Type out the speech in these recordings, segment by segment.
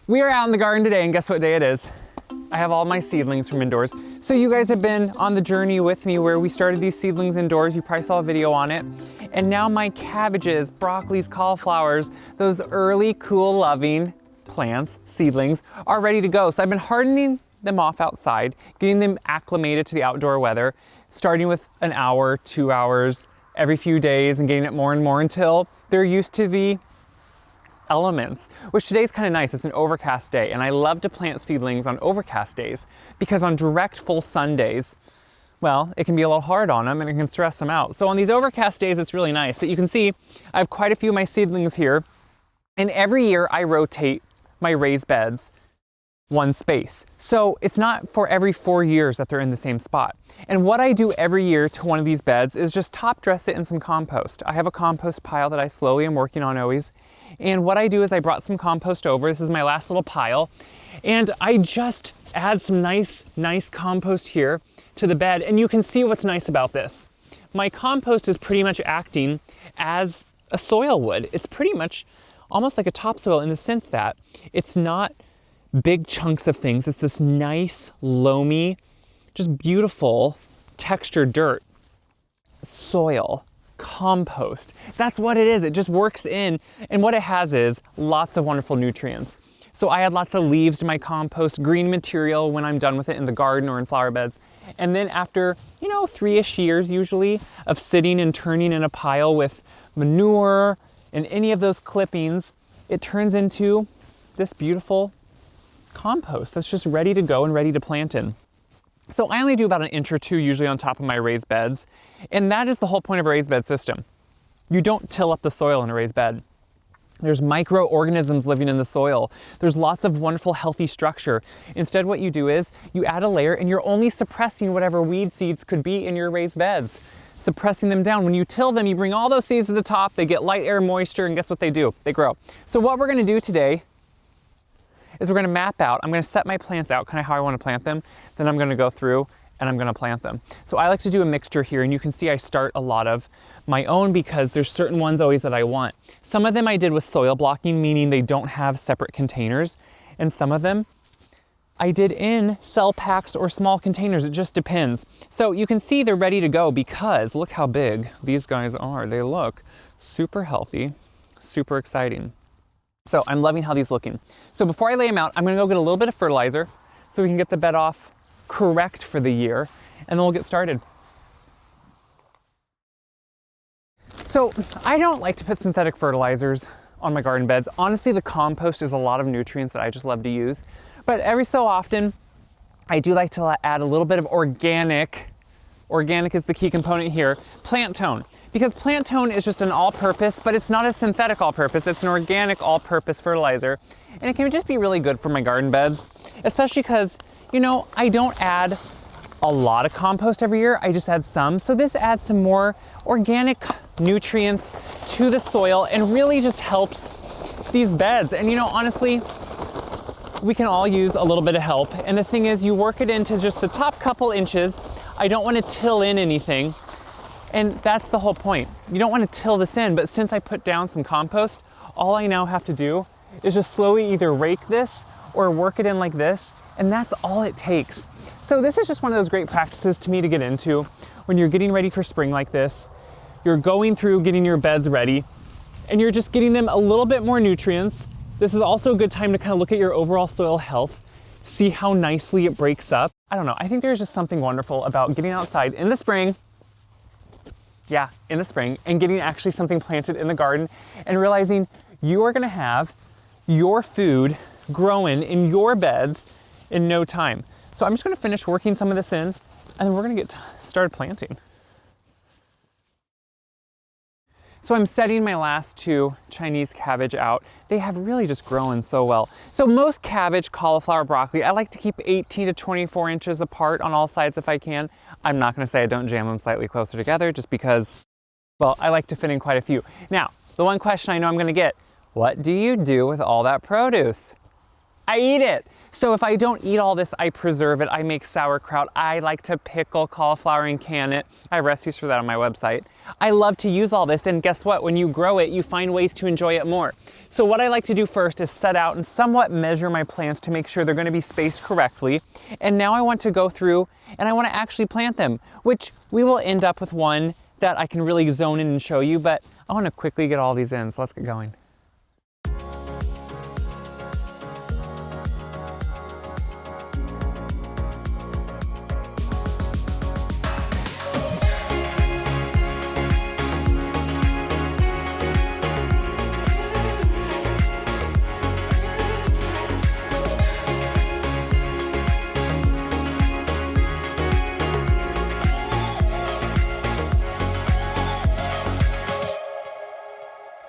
We are out in the garden today, and guess what day it is? I have all my seedlings from indoors. So you guys have been on the journey with me where we started these seedlings indoors. You probably saw a video on it. And now my cabbages, broccolis, cauliflowers, those early, cool, loving plants, seedlings, are ready to go. So I've been hardening them off outside, getting them acclimated to the outdoor weather, starting with an hour, 2 hours, every few days, and getting it more and more until they're used to the elements, which today's kind of nice. It's an overcast day, and I love to plant seedlings on overcast days because on direct full sun days, well, it can be a little hard on them and it can stress them out. So on these overcast days, it's really nice. But you can see I have quite a few of my seedlings here, and every year I rotate my raised beds one space. So it's not for every 4 years that they're in the same spot. And what I do every year to one of these beds is just top dress it in some compost. I have a compost pile that I slowly am working on always. And what I do is I brought some compost over. This is my last little pile. And I just add some nice compost here to the bed. And you can see what's nice about this. My compost is pretty much acting as a soil would. It's pretty much almost like a topsoil in the sense that it's not big chunks of things. It's this nice, loamy, just beautiful textured dirt, soil, compost. That's what it is. It just works in, and what it has is lots of wonderful nutrients. So I add lots of leaves to my compost, green material when I'm done with it in the garden or in flower beds. And then after, 3-ish years usually of sitting and turning in a pile with manure and any of those clippings, it turns into this beautiful compost that's just ready to go and ready to plant in. So I only do about 1 inch or 2 usually on top of my raised beds, and that is the whole point of a raised bed system. You don't till up the soil in a raised bed. There's microorganisms living in the soil. There's lots of wonderful healthy structure. Instead, what you do is you add a layer and you're only suppressing whatever weed seeds could be in your raised beds, suppressing them down. When you till them, you bring all those seeds to the top, they get light, air, moisture, and guess what they do? They grow. So what we're gonna do today is we're gonna map out, I'm gonna set my plants out, kind of how I wanna plant them, then I'm gonna go through and I'm gonna plant them. So I like to do a mixture here, and you can see I start a lot of my own because there's certain ones always that I want. Some of them I did with soil blocking, meaning they don't have separate containers, and some of them I did in cell packs or small containers, it just depends. So you can see they're ready to go because look how big these guys are. They look super healthy, super exciting. So I'm loving how these looking. So before I lay them out, I'm gonna go get a little bit of fertilizer so we can get the bed off correct for the year, and then we'll get started. So I don't like to put synthetic fertilizers on my garden beds. Honestly, the compost is a lot of nutrients that I just love to use. But every so often, I do like to add a little bit of organic. Organic is the key component here. Plant tone. Because plant tone is just an all-purpose, but it's not a synthetic all-purpose, it's an organic all-purpose fertilizer. And it can just be really good for my garden beds, especially because, I don't add a lot of compost every year, I just add some. So this adds some more organic nutrients to the soil and really just helps these beds. And honestly, we can all use a little bit of help. And the thing is, you work it into just the top couple inches. I don't want to till in anything. And that's the whole point. You don't want to till this in, but since I put down some compost, all I now have to do is just slowly either rake this or work it in like this, and that's all it takes. So this is just one of those great practices to me to get into when you're getting ready for spring like this. You're going through getting your beds ready, and you're just getting them a little bit more nutrients. This is also a good time to kind of look at your overall soil health, see how nicely it breaks up. I don't know, I think there's just something wonderful about getting outside in the spring, and getting actually something planted in the garden and realizing you are gonna have your food growing in your beds in no time. So I'm just gonna finish working some of this in, and then we're gonna get started planting. So I'm setting my last 2 Chinese cabbage out. They have really just grown so well. So most cabbage, cauliflower, broccoli, I like to keep 18 to 24 inches apart on all sides if I can. I'm not gonna say I don't jam them slightly closer together just because, well, I like to fit in quite a few. Now, the one question I know I'm gonna get, what do you do with all that produce? I eat it. So if I don't eat all this, I preserve it. I make sauerkraut. I like to pickle cauliflower and can it. I have recipes for that on my website. I love to use all this, and guess what? When you grow it, you find ways to enjoy it more. So what I like to do first is set out and somewhat measure my plants to make sure they're gonna be spaced correctly. And now I want to go through and I wanna actually plant them, which we will end up with one that I can really zone in and show you, but I wanna quickly get all these in, so let's get going.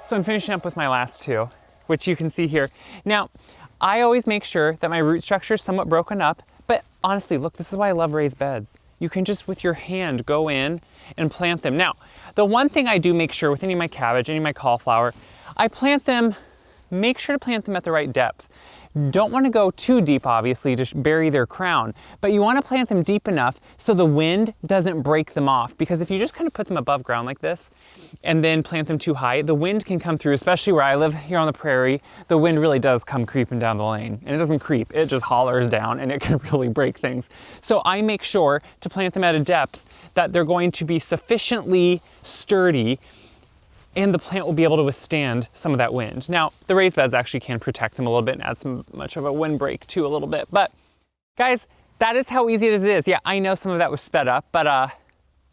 So I'm finishing up with my last two, which you can see here. Now, I always make sure that my root structure is somewhat broken up, but honestly, look, this is why I love raised beds. You can just, with your hand, go in and plant them. Now, the one thing I do make sure with any of my cabbage, any of my cauliflower, I plant them, make sure to plant them at the right depth. Don't want to go too deep, obviously, to bury their crown, but you want to plant them deep enough so the wind doesn't break them off. Because if you just kind of put them above ground like this and then plant them too high, the wind can come through, especially where I live here on the prairie. The wind really does come creeping down the lane, and it doesn't creep, it just hollers down and it can really break things. So I make sure to plant them at a depth that they're going to be sufficiently sturdy and the plant will be able to withstand some of that wind. Now, the raised beds actually can protect them a little bit and add some much of a windbreak too a little bit. But guys, that is how easy it is. Yeah, I know some of that was sped up, but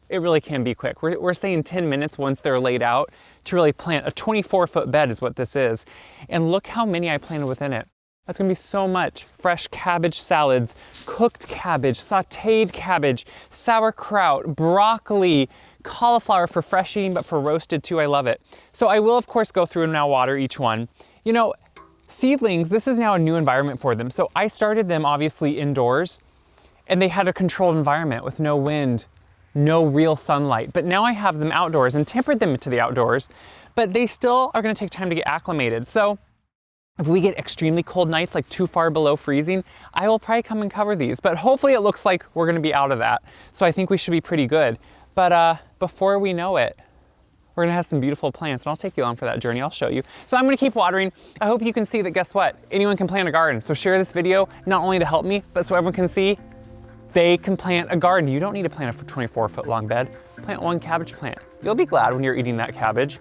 it really can be quick. We're saying 10 minutes once they're laid out to really plant. A 24-foot bed is what this is. And look how many I planted within it. That's gonna be so much. Fresh cabbage salads, cooked cabbage, sauteed cabbage, sauerkraut, broccoli, cauliflower for fresh eating, but for roasted too, I love it. So I will of course go through and now water each one. You know, seedlings, this is now a new environment for them. So I started them obviously indoors and they had a controlled environment with no wind, no real sunlight. But now I have them outdoors and tempered them into the outdoors, but they still are gonna take time to get acclimated. So if we get extremely cold nights, like too far below freezing, I will probably come and cover these. But hopefully it looks like we're gonna be out of that. So I think we should be pretty good. But before we know it, we're gonna have some beautiful plants, and I'll take you on for that journey, I'll show you. So I'm gonna keep watering. I hope you can see that, guess what? Anyone can plant a garden. So share this video, not only to help me, but so everyone can see they can plant a garden. You don't need to plant a 24-foot long bed. Plant one cabbage plant. You'll be glad when you're eating that cabbage.